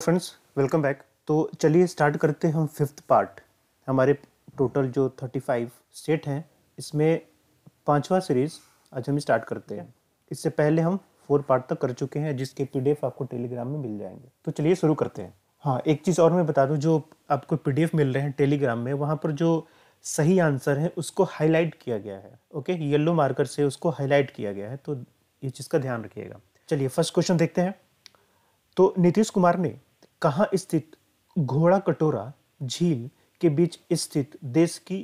Friends, welcome back. तो चलिए start करते हैं हम फिफ्थ पार्ट। हमारे टोटल जो 35 सेट हैं, इसमें पांचवा सीरीज आज हम स्टार्ट करते हैं। इससे पहले हम 4 पार्ट तक कर चुके हैं, जिसके पीडीएफ आपको टेलीग्राम में मिल जाएंगे। तो चलिए शुरू करते हैं। हाँ, एक चीज़ और मैं बता दूं, जो आपको पीडीएफ मिल रहे हैं टेलीग्राम में, वहाँ पर जो सही आंसर है उसको हाईलाइट किया गया है। ओके, येलो मार्कर से उसको हाईलाइट किया गया है, तो ये चीज़ का ध्यान रखिएगा। चलिए फर्स्ट क्वेश्चन देखते हैं। तो नीतीश कुमार ने कहाँ स्थित घोड़ा कटोरा झील के बीच स्थित देश की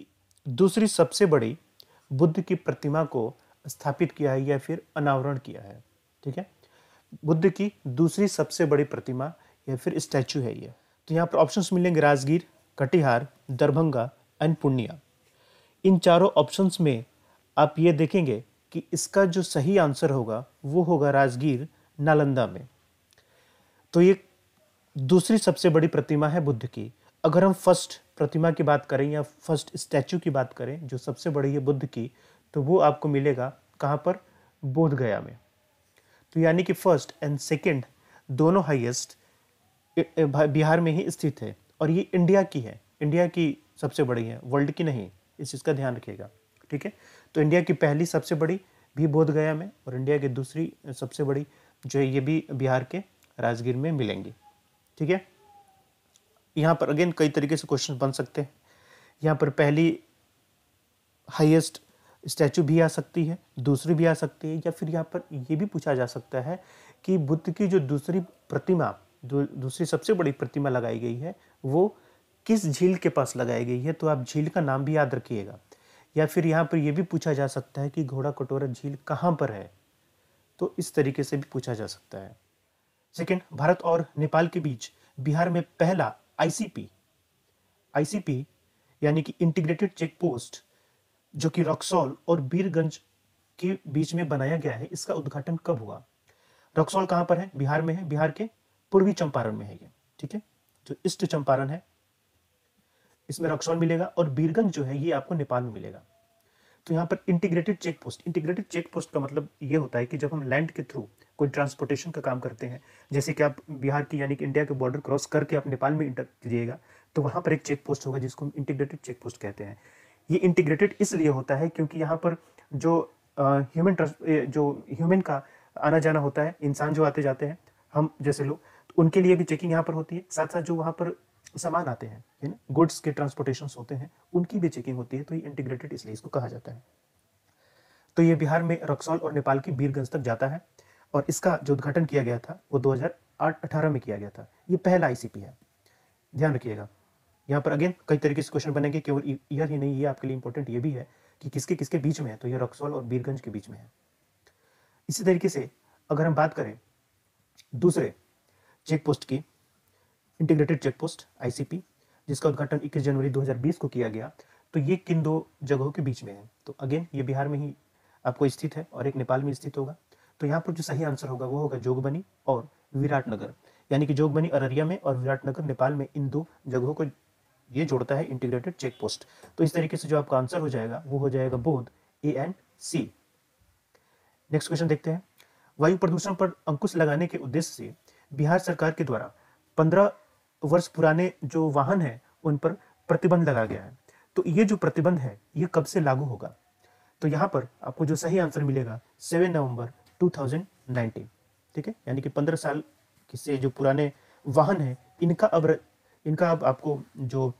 दूसरी सबसे बड़ी बुद्ध की प्रतिमा को स्थापित किया है या फिर अनावरण किया है? ठीक है, बुद्ध की दूसरी सबसे बड़ी प्रतिमा या फिर स्टैचू है ये। तो यहाँ पर ऑप्शंस मिलेंगे राजगीर, कटिहार, दरभंगा एंड पूर्णिया। इन चारों ऑप्शंस में आप ये देखेंगे कि इसका जो सही आंसर होगा वो होगा राजगीर, नालंदा में। तो ये दूसरी सबसे बड़ी प्रतिमा है बुद्ध की। अगर हम फर्स्ट प्रतिमा की बात करें या फर्स्ट स्टैचू की बात करें जो सबसे बड़ी है बुद्ध की, तो वो आपको मिलेगा कहाँ पर? बोध गया में। तो यानी कि फर्स्ट एंड सेकंड दोनों हाईएस्ट बिहार में ही स्थित है, और ये इंडिया की है। इंडिया की सबसे बड़ी है, वर्ल्ड की नहीं। इस चीज़ का ध्यान रखिएगा, ठीक है। तो इंडिया की पहली सबसे बड़ी भी बोध गया में, और इंडिया की दूसरी सबसे बड़ी जो है ये भी बिहार के राजगीर में मिलेंगी, ठीक है। यहाँ पर अगेन कई तरीके से क्वेश्चन बन सकते हैं। यहाँ पर पहली हाईएस्ट स्टैचू भी आ सकती है, दूसरी भी आ सकती है, या फिर यहाँ पर ये भी पूछा जा सकता है कि बुद्ध की जो दूसरी प्रतिमा, दूसरी सबसे बड़ी प्रतिमा लगाई गई है, वो किस झील के पास लगाई गई है। तो आप झील का नाम भी याद रखिएगा। या फिर यहाँ पर यह भी पूछा जा सकता है कि घोड़ा कटोरा झील कहाँ पर है। तो इस तरीके से भी पूछा जा सकता है। सेकेंड, भारत और नेपाल के बीच बिहार में पहला आईसीपी यानी कि इंटीग्रेटेड चेक पोस्ट जो कि रक्सौल और बीरगंज के बीच में बनाया गया है, इसका उद्घाटन कब हुआ? रक्सौल कहां पर है? बिहार में है, बिहार के पूर्वी चंपारण में है ये, ठीक है। जो ईस्ट चंपारण है इसमें रक्सौल मिलेगा, और बीरगंज जो है ये आपको नेपाल में मिलेगा। तो यहाँ पर इंटीग्रेटेड चेक पोस्ट का मतलब ये होता है कि जब हम लैंड के थ्रू कोई ट्रांसपोर्टेशन का काम करते हैं, जैसे कि आप बिहार की यानी कि इंडिया के बॉर्डर क्रॉस करके आप नेपाल में इंटर कीजिएगा, तो वहाँ पर एक चेक पोस्ट होगा जिसको हम इंटीग्रेटेड चेक पोस्ट कहते हैं। ये इंटीग्रेटेड इसलिए होता है क्योंकि यहाँ पर जो ह्यूमन का आना जाना होता है, इंसान जो आते जाते हैं, हम जैसे लोग, तो उनके लिए भी चेकिंग यहाँ पर होती है। साथ साथ जो वहाँ पर सामान आते हैं, है ना, गुड्स के ट्रांसपोर्टेशन होते हैं, उनकी भी चेकिंग होती है। तो ये इंटीग्रेटेड इसलिए इसको कहा जाता है। तो ये बिहार में रक्सौल और नेपाल की बीरगंज तक जाता है, और इसका जो उद्घाटन किया गया था वो 2018 में किया गया था। ये पहला आईसीपी है, ध्यान रखिएगा। यहाँ पर अगेन कई तरीके से क्वेश्चन बनेंगे, केवल ईयर ही नहीं, ये आपके लिए इंपॉर्टेंट ये भी है कि किसके किसके बीच में है। तो ये रक्सौल और बीरगंज के बीच में है। इसी तरीके से अगर हम बात करें दूसरे चेक पोस्ट की, इंटीग्रेटेड चेक पोस्ट आईसीपी, जिसका उद्घाटन 21 जनवरी 2020 को किया गया, तो ये किन दो जगहों के बीच में है? तो अगेन ये बिहार में ही आपको स्थित है, और एक नेपाल में स्थित होगा। तो यहाँ पर जो सही आंसर होगा वो होगा जोगबनी और विराटनगर, यानी कि जोगबनी अररिया में और विराटनगर नेपाल में। इन दो जगहों को ये जोड़ता है इंटीग्रेटेड चेक पोस्ट। तो इस तरीके से जो आपका आंसर हो जाएगा वो हो जाएगा both, A and C. Next question देखते हैं। वायु प्रदूषण पर अंकुश लगाने के उद्देश्य से बिहार सरकार के द्वारा 15 वर्ष पुराने जो वाहन है उन पर प्रतिबंध लगा गया है। तो ये जो प्रतिबंध है ये कब से लागू होगा? तो यहाँ पर आपको जो सही आंसर मिलेगा 7 नवंबर 2019, ठीक है। यानी कि 15 साल से जो पुराने वाहन है इनका अब आपको जो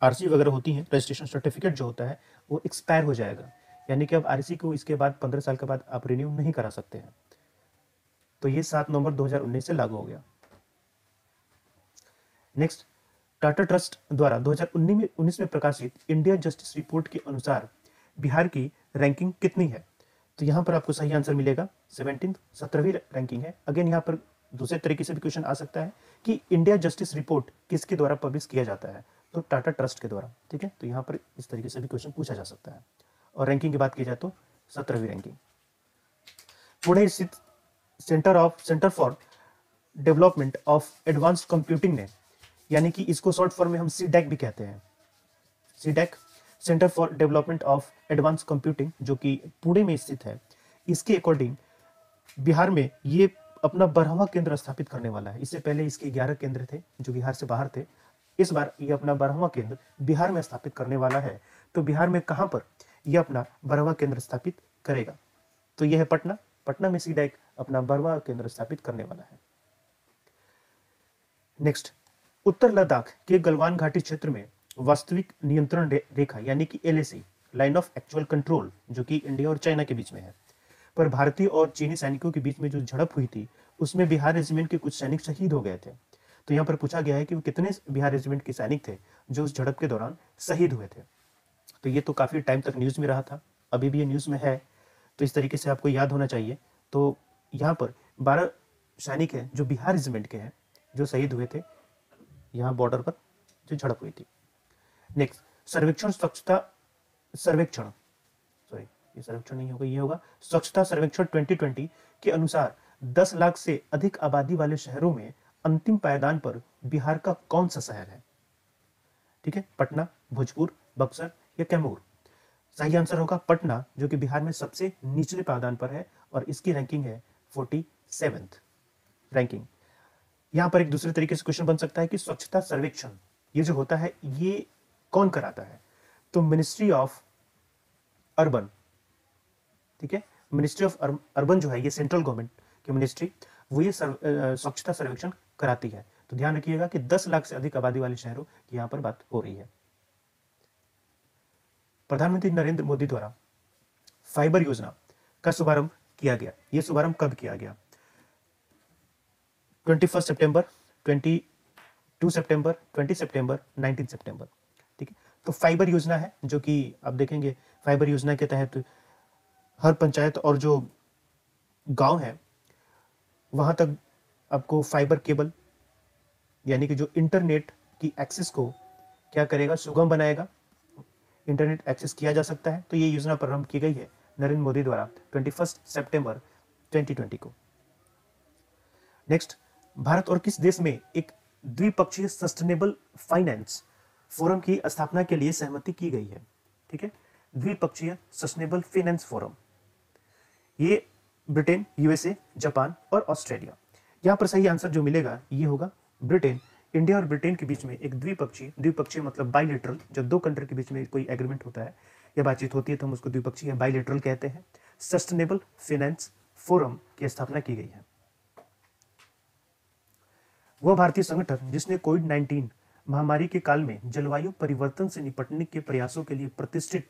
आरसी वगैरह होती है, रजिस्ट्रेशन सर्टिफिकेट जो होता है, वो एक्सपायर हो जाएगा। यानी कि अब आरसी को इसके बाद 15 साल के बाद आप रिन्यू नहीं करा सकते हैं। तो ये 7 नवंबर 2019 से लागू हो गया। नेक्स्ट, टाटा ट्रस्ट द्वारा 2019 में प्रकाशित इंडिया जस्टिस रिपोर्ट के अनुसार बिहार की रैंकिंग कितनी है? तो यहाँ पर आपको सही आंसर मिलेगा 17वीं रैंकिंग है। अगेन यहाँ पर दूसरे तरीके से भी क्वेश्चन आ सकता है कि इंडिया जस्टिस रिपोर्ट किसके द्वारा पब्लिश किया जाता है? तो टाटा ट्रस्ट के द्वारा, ठीक है। तो यहाँ पर इस तरीके से भी क्वेश्चन पूछा जा सकता है। और रैंकिंग की बात की जाए तो 17वीं रैंकिंग। पुणे स्थित centre for development of advanced computing ने, यानी कि इसको शॉर्ट फॉर्म में हम सीडैक भी कहते हैं, CDAC, centre for development of advance computing, जो कि पुणे में स्थित है, इसके अकॉर्डिंग बिहार में ये अपना 12वां केंद्र स्थापित करने वाला है। इससे पहले इसके 11 केंद्र थे जो बिहार से बाहर थे। इस बार ये अपना 12वां केंद्र बिहार में स्थापित करने वाला है। तो बिहार में कहाँ पर ये अपना 12वां केंद्र स्थापित करेगा? तो यह है पटना। पटना में सीधा एक अपना 12वां केंद्र स्थापित करने वाला है। नेक्स्ट, उत्तर लद्दाख के गलवान घाटी क्षेत्र में वास्तविक नियंत्रण रेखा यानी कि LAC, line of actual control, जो कि इंडिया और चाइना के बीच में है, पर भारतीय और चीनी सैनिकों के बीच में जो झड़प हुई थी उसमें बिहार रेजिमेंट के कुछ सैनिक शहीद हो गए थे। तो यहाँ पर पूछा गया है कि वो कितने बिहार रेजिमेंट के सैनिक थे जो उस झड़प के दौरान शहीद हुए थे। तो ये तो काफ़ी टाइम तक न्यूज़ में रहा था, अभी भी ये न्यूज़ में है, तो इस तरीके से आपको याद होना चाहिए। तो यहाँ पर 12 सैनिक हैं जो बिहार रेजिमेंट के हैं जो शहीद हुए थे यहाँ बॉर्डर पर जो झड़प हुई थी। नेक्स्ट, सर्वेक्षण नहीं होगा, ये होगा स्वच्छता सर्वेक्षण 2020 के अनुसार 10 लाख से अधिक आबादी वाले शहरों में अंतिम पायदान पर बिहार का कौन सा शहर है? ठीक है, पटना, भोजपुर, बक्सर या कैमूर? सही आंसर होगा पटना, जो कि बिहार में सबसे निचले पायदान पर है और इसकी रैंकिंग है 47th रैंकिंग। यहां पर एक दूसरे तरीके से क्वेश्चन बन सकता है कि स्वच्छता सर्वेक्षण ये जो होता है ये कौन कराता है? तो मिनिस्ट्री ऑफ अर्बन, ठीक है, मिनिस्ट्री ऑफ अर्बन जो है ये सेंट्रल गवर्नमेंट की मिनिस्ट्री, वो ये स्वच्छता सर्वेक्षण कराती है। तो ध्यान रखिएगा कि 10 लाख से अधिक आबादी वाले शहरों की यहां पर बात हो रही है। प्रधानमंत्री नरेंद्र मोदी द्वारा फाइबर योजना का शुभारंभ किया गया। यह शुभारंभ कब किया गया? 21 सितंबर, 22 सितंबर, 20 सितंबर, 19 सितंबर। ठीक है, तो फाइबर योजना है जो कि आप देखेंगे फाइबर योजना के तहत हर पंचायत और जो गांव है वहां तक आपको फाइबर केबल यानी कि जो इंटरनेट की एक्सेस को क्या करेगा, सुगम बनाएगा, इंटरनेट एक्सेस किया जा सकता है। तो ये योजना प्रारंभ की गई है नरेंद्र मोदी द्वारा 21 सितंबर 2020 को। नेक्स्ट, भारत और किस देश में एक द्विपक्षीय सस्टेनेबल फाइनेंस फोरम की स्थापना के लिए सहमति की गई है? ठीक है, द्विपक्षीय सस्टेनेबल फाइनेंस फोरम, ये ब्रिटेन, USA, जापान और ऑस्ट्रेलिया। यहां पर सही आंसर जो मिलेगा ये होगा ब्रिटेन। इंडिया और ब्रिटेन के बीच में एक द्विपक्षीय मतलब बाइलेटरल, जब दो कंट्री के बीच में कोई एग्रीमेंट होता है या बातचीत होती है तो हम उसको द्विपक्षीय बाइलेटरल कहते हैं। सस्टेनेबल फाइनेंस फोरम की स्थापना की गई है। वह भारतीय संगठन जिसने कोविड-19 महामारी के काल में जलवायु परिवर्तन से निपटने के प्रयासों के लिए प्रतिष्ठित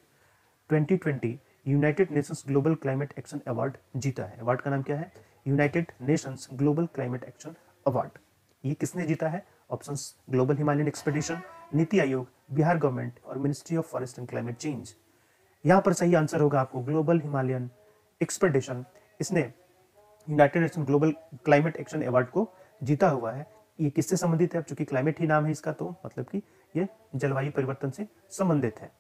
2020 United Nations global climate action award जीता है। अवार्ड का नाम क्या है? United Nations global climate action award. ये किसने जीता है? Options global Himalayan expedition, NITI Aayog, Bihar government और ministry of forest and climate change. यहाँ पर सही आंसर होगा आपको ग्लोबल हिमालयन एक्सपेडिशन। इसने United nation global climate action award को जीता हुआ है। ये किससे संबंधित है? चूंकि क्लाइमेट ही नाम है इसका तो मतलब कि ये जलवायु परिवर्तन से संबंधित है।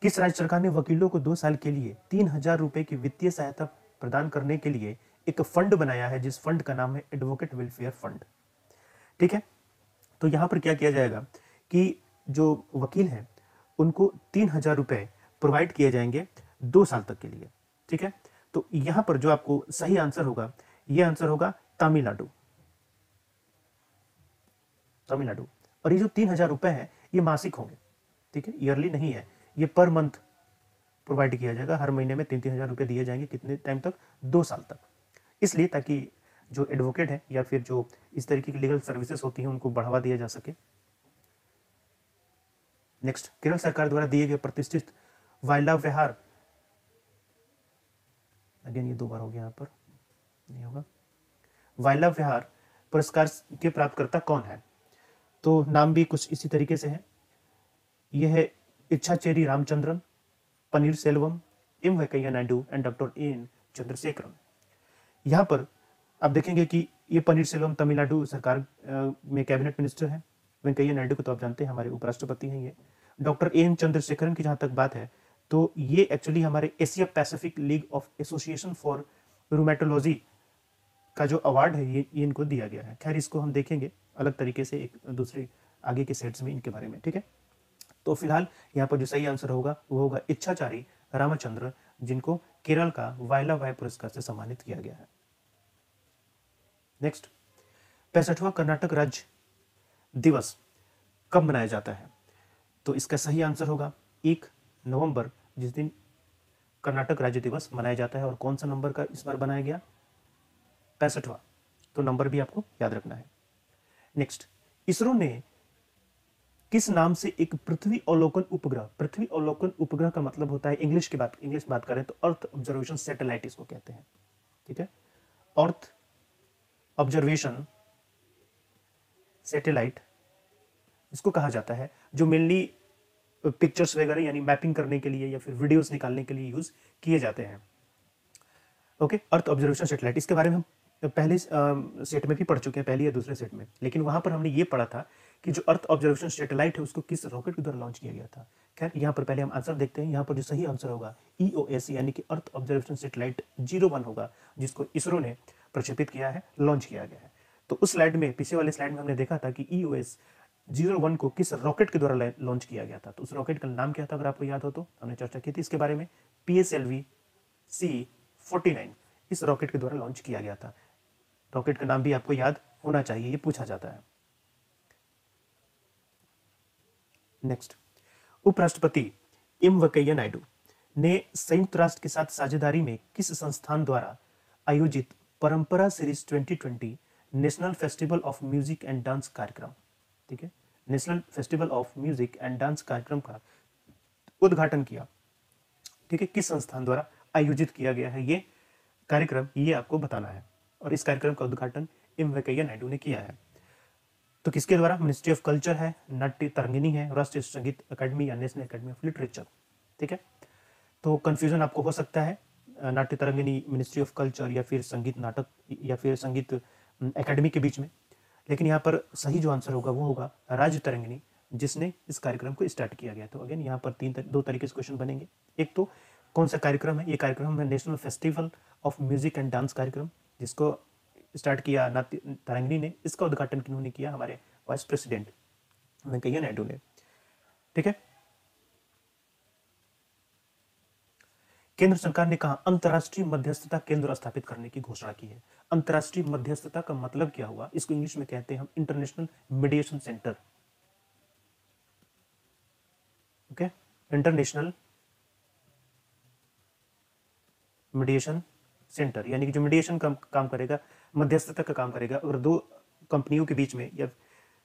किस राज्य सरकार ने वकीलों को 2 साल के लिए 3,000 रुपए की वित्तीय सहायता प्रदान करने के लिए एक फंड बनाया है जिस फंड का नाम है एडवोकेट वेलफेयर फंड? ठीक है, तो यहां पर क्या किया जाएगा कि जो वकील हैं उनको 3,000 रुपए प्रोवाइड किए जाएंगे 2 साल तक के लिए। ठीक है, तो यहां पर जो आपको सही आंसर होगा यह आंसर होगा तमिलनाडु। और ये जो 3,000 रुपए है ये मासिक होंगे, ठीक है, ईयरली नहीं है, ये पर मंथ प्रोवाइड किया जाएगा। हर महीने में 3-3 हजार रुपए दिए जाएंगे। कितने टाइम तक? 2 साल तक। इसलिए ताकि जो एडवोकेट है या फिर जो इस तरीके की लीगल सर्विसेज होती हैं उनको बढ़ावा दिया जा सके। नेक्स्ट, केरल सरकार द्वारा दिए गए प्रतिष्ठित वाइल्ड विहार, अगेन ये 2 बार हो गया, यहाँ पर नहीं होगा। वाइल्ड विहार पुरस्कार के प्राप्तकर्ता कौन है? तो नाम भी कुछ इसी तरीके से है। यह है इच्छाचेरी Ramachandran, Panneer Selvam, M Venkaiah Naidu and doctor N Chandrasekaran. यहाँ पर आप देखेंगे कि ये पनीर सेल्वम तमिलनाडु सरकार में कैबिनेट मिनिस्टर है। वेंकैया नायडू को तो आप जानते हैं हमारे उपराष्ट्रपति हैं। ये डॉक्टर एन चंद्रशेखरन की जहाँ तक बात है तो ये एक्चुअली हमारे Asia Pacific league of association for rheumatology का जो अवार्ड है ये इनको दिया गया है। खैर इसको हम देखेंगे अलग तरीके से एक दूसरे आगे के सेट्स में इनके बारे में। ठीक है, तो फिलहाल यहाँ पर जो सही आंसर होगा वो होगा इच्छाचारी रामचंद्र, जिनको केरल का वाइल्ड लाइफ पुरस्कार से सम्मानित किया गया है। नेक्स्ट, 65वां कर्नाटक राज्य दिवस कब मनाया जाता है? तो इसका सही आंसर होगा 1 नवंबर, जिस दिन कर्नाटक राज्य दिवस मनाया जाता है। और कौन सा नंबर का इस बार बनाया गया? 65वां। तो नंबर भी आपको याद रखना है। नेक्स्ट, इसरो ने किस नाम से एक पृथ्वी अवलोकन उपग्रह, पृथ्वी अवलोकन उपग्रह का मतलब होता है, इंग्लिश बात करें तो अर्थ ऑब्जर्वेशन सैटेलाइट इसको कहते हैं। ठीक है, अर्थ ऑब्जर्वेशन सैटेलाइट इसको कहा जाता है, जो मेनली पिक्चर्स वगैरह यानी मैपिंग करने के लिए या फिर वीडियोस निकालने के लिए यूज किए जाते हैं। ओके, अर्थ ऑब्जर्वेशन सैटेलाइट, इसके बारे में हम पहले सेट में भी पढ़ चुके हैं, पहले या दूसरे सेट में, लेकिन वहां पर हमने ये पढ़ा था कि जो अर्थ ऑब्जर्वेशन सैटेलाइट है उसको किस रॉकेट के द्वारा लॉन्च किया गया था। खैर, यहाँ पर पहले हम आंसर देखते हैं। यहाँ पर जो सही आंसर होगा EOS यानी कि अर्थ ऑब्जर्वेशन सैटेलाइट 01 होगा, जिसको इसरो ने प्रक्षेपित किया है, लॉन्च किया गया है। तो उस स्लाइड में, पीछे वाले स्लाइड में हमने देखा था कि EOS 01 को किस रॉकेट के द्वारा लॉन्च किया गया था। तो उस रॉकेट का नाम क्या था, अगर आपको याद हो तो हमने चर्चा की थी इसके बारे में। PSLV C-49 इस रॉकेट के द्वारा लॉन्च किया गया था। रॉकेट का नाम भी आपको याद होना चाहिए, ये पूछा जाता है। नेक्स्ट, उपराष्ट्रपति वेंकैया नायडू ने संयुक्त राष्ट्र के साथ साझेदारी में किस संस्थान द्वारा आयोजित परंपरा series 2020 national festival of music and dance कार्यक्रम, ठीक है, national festival of music and dance कार्यक्रम का उद्घाटन किया? ठीक है, किस संस्थान द्वारा आयोजित किया गया है ये कार्यक्रम, ये आपको बताना है। और इस कार्यक्रम का उद्घाटन वेंकैया नायडू ने किया है। तो किसके द्वारा? मिनिस्ट्री ऑफ कल्चर है, नाट्य तरंगिणी है, राष्ट्रीय संगीत अकादमी या नेशनल अकादमी ऑफ लिटरेचर। ठीक है, तो कंफ्यूजन आपको हो सकता है, नाट्य तरंगिणी मिनिस्ट्री ऑफ कल्चर या फिर संगीत नाटक या फिर संगीत अकादमी के बीच में, लेकिन यहाँ पर सही जो आंसर होगा वो होगा राज्य तरंगिणी, जिसने इस कार्यक्रम को स्टार्ट किया गया। तो अगेन यहाँ पर दो तरीके से क्वेश्चन बनेंगे। एक तो कौन सा कार्यक्रम है? ये कार्यक्रम है national festival of music and dance कार्यक्रम, जिसको स्टार्ट किया नाट्य तरंगिणी ने। इसका उद्घाटन किन्होंने किया? हमारे वाइस प्रेसिडेंट वेंकैया नायडू ने। ठीक है, केंद्र सरकार ने कहा अंतर्राष्ट्रीय मध्यस्थता केंद्र स्थापित करने की घोषणा की है। अंतर्राष्ट्रीय मध्यस्थता का मतलब क्या हुआ? इसको इंग्लिश में कहते हैं हम international mediation centre. Okay, international mediation centre, यानी कि जो मीडिएशन का काम करेगा, मध्यस्थता का काम करेगा। अगर दो कंपनियों के बीच में, या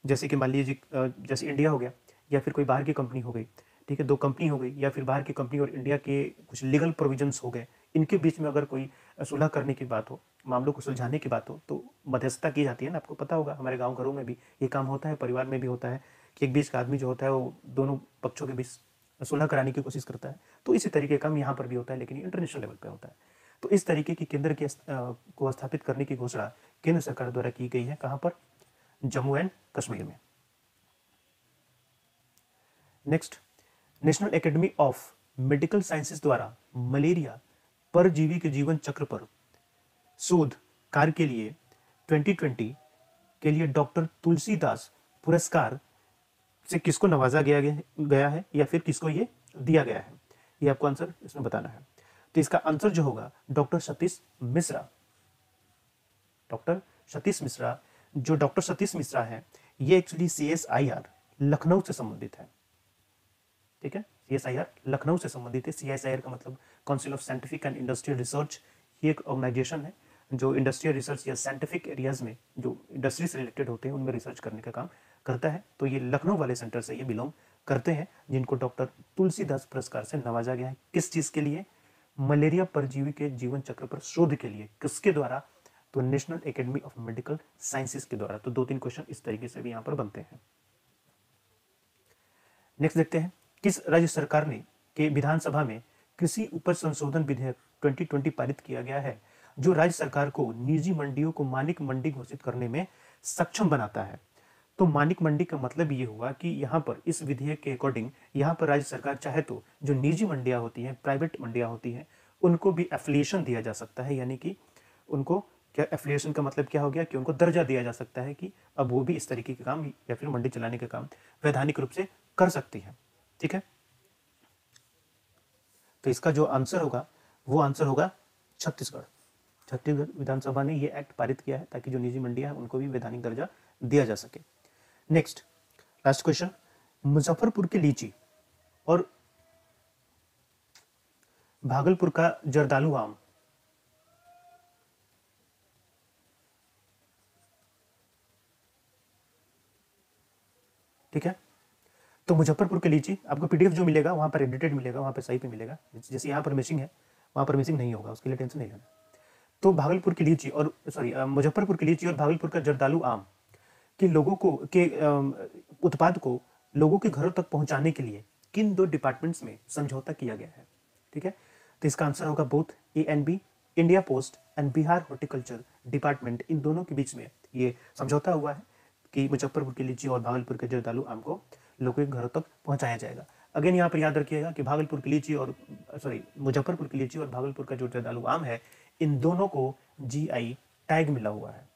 जैसे कि मान लीजिए जैसे इंडिया हो गया या फिर कोई बाहर की कंपनी हो गई, ठीक है, दो कंपनी हो गई या फिर बाहर की कंपनी और इंडिया के कुछ लीगल प्रोविजंस हो गए, इनके बीच में अगर कोई सुलह करने की बात हो, मामलों को सुलझाने की बात हो, तो मध्यस्थता की जाती है ना। आपको पता होगा हमारे गाँव घरों में भी ये काम होता है, परिवार में भी होता है कि एक बीच का आदमी जो होता है वो दोनों पक्षों के बीच सुलह कराने की कोशिश करता है। तो इसी तरीके का काम यहाँ पर भी होता है, लेकिन इंटरनेशनल लेवल पर होता है। तो इस तरीके की केंद्र के को स्थापित करने की घोषणा केंद्र सरकार द्वारा की गई है। कहां पर? जम्मू एंड कश्मीर में। Next, national academy of medical sciences द्वारा मलेरिया परजीवी के जीवन चक्र पर शोध कार्य के लिए 2020 के लिए डॉक्टर तुलसीदास पुरस्कार से किसको नवाजा गया है या फिर किसको ये दिया गया है? ये आपको आंसर इसमें बताना है। तो इसका आंसर जो होगा डॉक्टर सतीश मिश्रा। डॉक्टर सतीश मिश्रा, जो डॉक्टर सतीश मिश्रा है, ये एक्चुअली CSIR लखनऊ से संबंधित है। ठीक है, CSIR लखनऊ से संबंधित है। CSIR का मतलब council of scientific and industrial research. ये एक ऑर्गेनाइजेशन है जो इंडस्ट्रियल रिसर्च या साइंटिफिक एरियाज में जो इंडस्ट्री से रिलेटेड होते हैं उनमें रिसर्च करने का काम करता है। तो ये लखनऊ वाले सेंटर से ये बिलोंग करते हैं, जिनको डॉक्टर तुलसीदास पुरस्कार से नवाजा गया है। किस चीज के लिए? मलेरिया परजीवी के जीवन चक्र पर शोध के लिए। किसके द्वारा? तो national academy of medical sciences के द्वारा। तो 2-3 क्वेश्चन इस तरीके से भी यहां पर बनते हैं। नेक्स्ट देखते हैं, किस राज्य सरकार ने के विधानसभा में कृषि उपज संशोधन विधेयक 2020 पारित किया गया है, जो राज्य सरकार को निजी मंडियों को मानिक मंडी घोषित करने में सक्षम बनाता है? तो मानिक मंडी का मतलब ये हुआ कि यहाँ पर इस विधेयक के अकॉर्डिंग यहाँ पर राज्य सरकार चाहे तो जो निजी मंडियां होती हैं, प्राइवेट मंडियां होती हैं, उनको भी एफिलिएशन दिया जा सकता है। यानी कि उनको क्या, एफिलिएशन का मतलब क्या हो गया कि उनको दर्जा दिया जा सकता है कि अब वो भी इस तरीके के काम या फिर मंडी चलाने का काम वैधानिक रूप से कर सकती है। ठीक है, तो इसका जो आंसर होगा वो आंसर होगा छत्तीसगढ़। छत्तीसगढ़ विधानसभा ने ये एक्ट पारित किया है ताकि जो निजी मंडियां हैं उनको भी वैधानिक दर्जा दिया जा सके। नेक्स्ट लास्ट क्वेश्चन, मुजफ्फरपुर की लीची और भागलपुर का जर्दालू आम ठीक है। तो मुजफ्फरपुर की लीची आपको पीडीएफ जो मिलेगा वहां पर एडिटेड मिलेगा, वहां पर सही पे मिलेगा, जैसे यहाँ पर मिसिंग है वहां पर मिसिंग नहीं होगा, उसके लिए टेंशन नहीं लेना। तो भागलपुर की लीची और मुजफ्फरपुर की लीची और भागलपुर का जर्दालू आम कि लोगों को के उत्पाद को लोगों के घरों तक पहुंचाने के लिए किन दो डिपार्टमेंट्स में समझौता किया गया है, ठीक है। तो इसका आंसर होगा both A and B, India post and Bihar horticulture department, इन दोनों के बीच में ये समझौता हुआ है कि मुजफ्फरपुर की लीची और भागलपुर के जर्दालू आम को लोगों के घरों तक पहुंचाया जाएगा। अगेन यहाँ पर याद रखिएगा कि भागलपुर की लीची और मुजफ्फरपुर की लीची और भागलपुर का जो जर्दालू आम है, इन दोनों को जीआई टैग मिला हुआ है।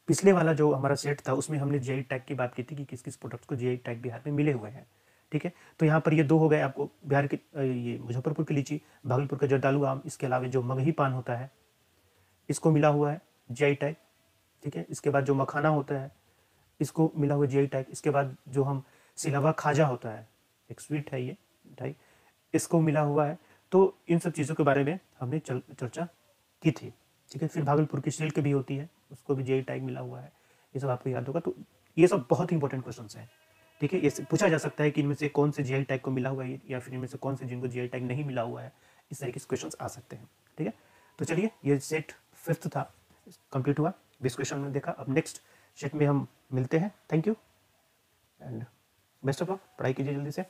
पिछले वाला जो हमारा सेट था उसमें हमने जीआई टैग की बात की थी कि किस किस प्रोडक्ट्स को जीआई टैग बिहार में मिले हुए हैं, ठीक है। तो यहाँ पर ये दो हो गए आपको, बिहार के ये मुजफ्फरपुर की लीची, भागलपुर का जर्दालू आम, इसके अलावा जो मगही पान होता है इसको मिला हुआ है जीआई टैग, ठीक है। इसके बाद जो मखाना होता है इसको मिला हुआ जीआई टैग। इसके बाद जो हम सिलवा खाजा होता है, एक स्वीट है ये मिठाई, इसको मिला हुआ है। तो इन सब चीज़ों के बारे में हमने चर्चा की थी, ठीक है। फिर भागलपुर की सिल्क भी होती है, उसको भी जीआई टैग मिला हुआ है, ये सब आपको याद होगा। तो ये सब बहुत ही इंपॉर्टेंट क्वेश्चन हैं, ठीक है। ये पूछा जा सकता है कि इनमें से कौन से जीआई टैग को मिला हुआ है या फिर इनमें से कौन से जिनको जीआई टैग नहीं मिला हुआ है, इस तरीके से क्वेश्चन आ सकते हैं, ठीक है। तो चलिए ये सेट 5th था, कंप्लीट हुआ, 20 क्वेश्चन में देखा। अब नेक्स्ट सेट में हम मिलते हैं। Thank you and best of luck, पढ़ाई कीजिए जल्दी से।